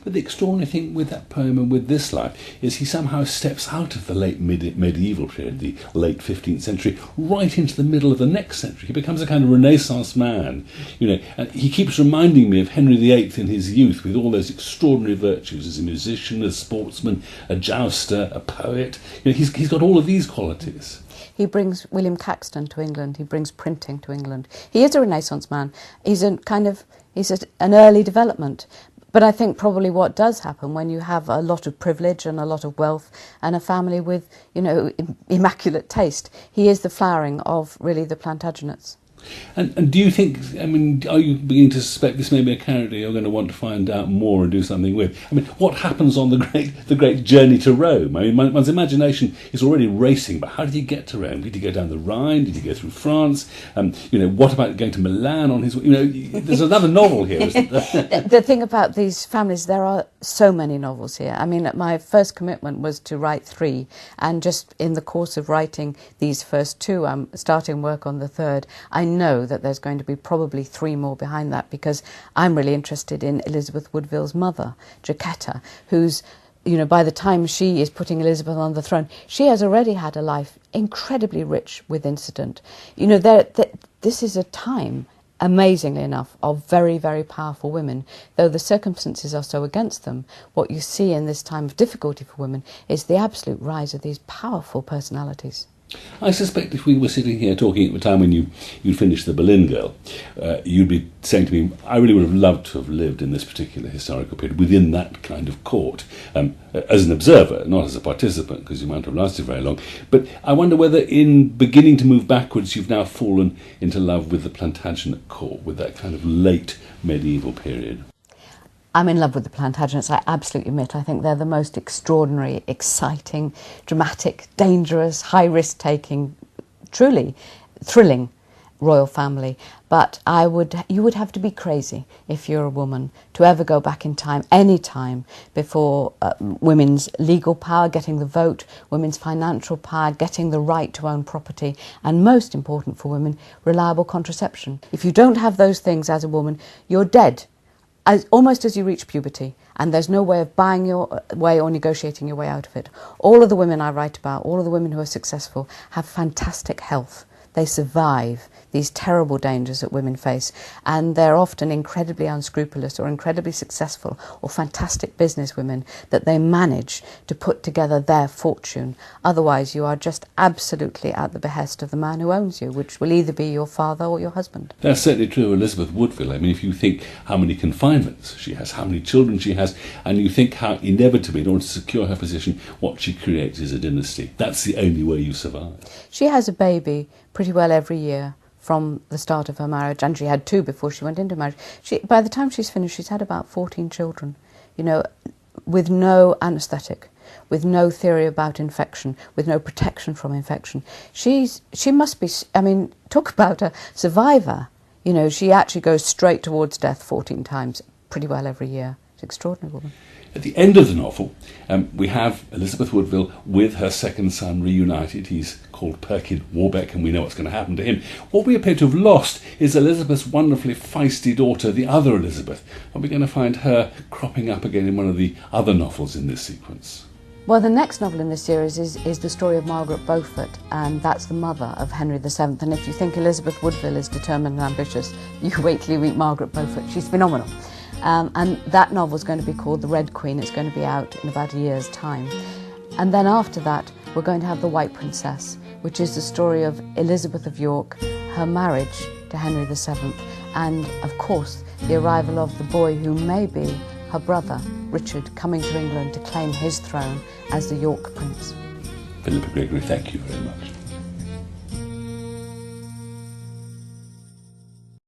But the extraordinary thing with that poem and with this life is he somehow steps out of the late medieval period, the late 15th century, right into the middle of the next century. He becomes a kind of Renaissance man. And he keeps reminding me of Henry VIII in his youth, with all those extraordinary virtues as a musician, a sportsman, a jouster, a poet. He's got all of these qualities. He brings William Caxton to England. He brings printing to England. He is a Renaissance man. He's an early development. But I think probably what does happen when you have a lot of privilege and a lot of wealth and a family with, immaculate taste, he is the flowering of really the Plantagenets. And do you think, are you beginning to suspect this may be a character you're going to want to find out more and do something with? What happens on the great journey to Rome? One's imagination is already racing, but how did he get to Rome? Did he go down the Rhine? Did he go through France? What about going to Milan on his way? There's another novel here, isn't there? The thing about these families, there are so many novels here. My first commitment was to write 3, and just in the course of writing these first 2, I'm starting work on the 3rd. I know that there's going to be probably 3 more behind that, because I'm really interested in Elizabeth Woodville's mother, Jacquetta, who's, by the time she is putting Elizabeth on the throne, she has already had a life incredibly rich with incident. This is a time, amazingly enough, of very, very powerful women. Though the circumstances are so against them, what you see in this time of difficulty for women is the absolute rise of these powerful personalities. I suspect if we were sitting here talking at the time when you'd finished The Boleyn Girl, you'd be saying to me, I really would have loved to have lived in this particular historical period within that kind of court, as an observer, not as a participant, because you might have lasted very long. But I wonder whether in beginning to move backwards, you've now fallen into love with the Plantagenet court, with that kind of late medieval period. I'm in love with the Plantagenets, I absolutely admit. I think they're the most extraordinary, exciting, dramatic, dangerous, high-risk-taking, truly thrilling royal family. But you would have to be crazy, if you're a woman, to ever go back in time, any time, before women's legal power, getting the vote, women's financial power, getting the right to own property, and most important for women, reliable contraception. If you don't have those things as a woman, you're dead. Almost as you reach puberty, and there's no way of buying your way or negotiating your way out of it. All of the women I write about, all of the women who are successful, have fantastic health. They survive these terrible dangers that women face, and they're often incredibly unscrupulous or incredibly successful or fantastic businesswomen that they manage to put together their fortune. Otherwise, you are just absolutely at the behest of the man who owns you, which will either be your father or your husband. That's certainly true of Elizabeth Woodville. If you think how many confinements she has, how many children she has, and you think how inevitably, in order to secure her position, what she creates is a dynasty. That's the only way you survive. She has a baby pretty well every year from the start of her marriage, and she had 2 before she went into marriage. By the time she's finished, she's had about 14 children, with no anaesthetic, with no theory about infection, with no protection from infection. She must be, talk about a survivor. She actually goes straight towards death 14 times, pretty well every year. It's an extraordinary woman. At the end of the novel, we have Elizabeth Woodville with her second son reunited. He's called Perkin Warbeck, and we know what's going to happen to him. What we appear to have lost is Elizabeth's wonderfully feisty daughter, the other Elizabeth. Are we going to find her cropping up again in one of the other novels in this sequence? Well, the next novel in this series is the story of Margaret Beaufort, and that's the mother of Henry VII. And if you think Elizabeth Woodville is determined and ambitious, you wait till you meet Margaret Beaufort. She's phenomenal. And that novel is going to be called The Red Queen. It's going to be out in about a year's time. And then after that, we're going to have The White Princess, which is the story of Elizabeth of York, her marriage to Henry VII, and, of course, the arrival of the boy who may be her brother, Richard, coming to England to claim his throne as the York Prince. Philippa Gregory, thank you very much.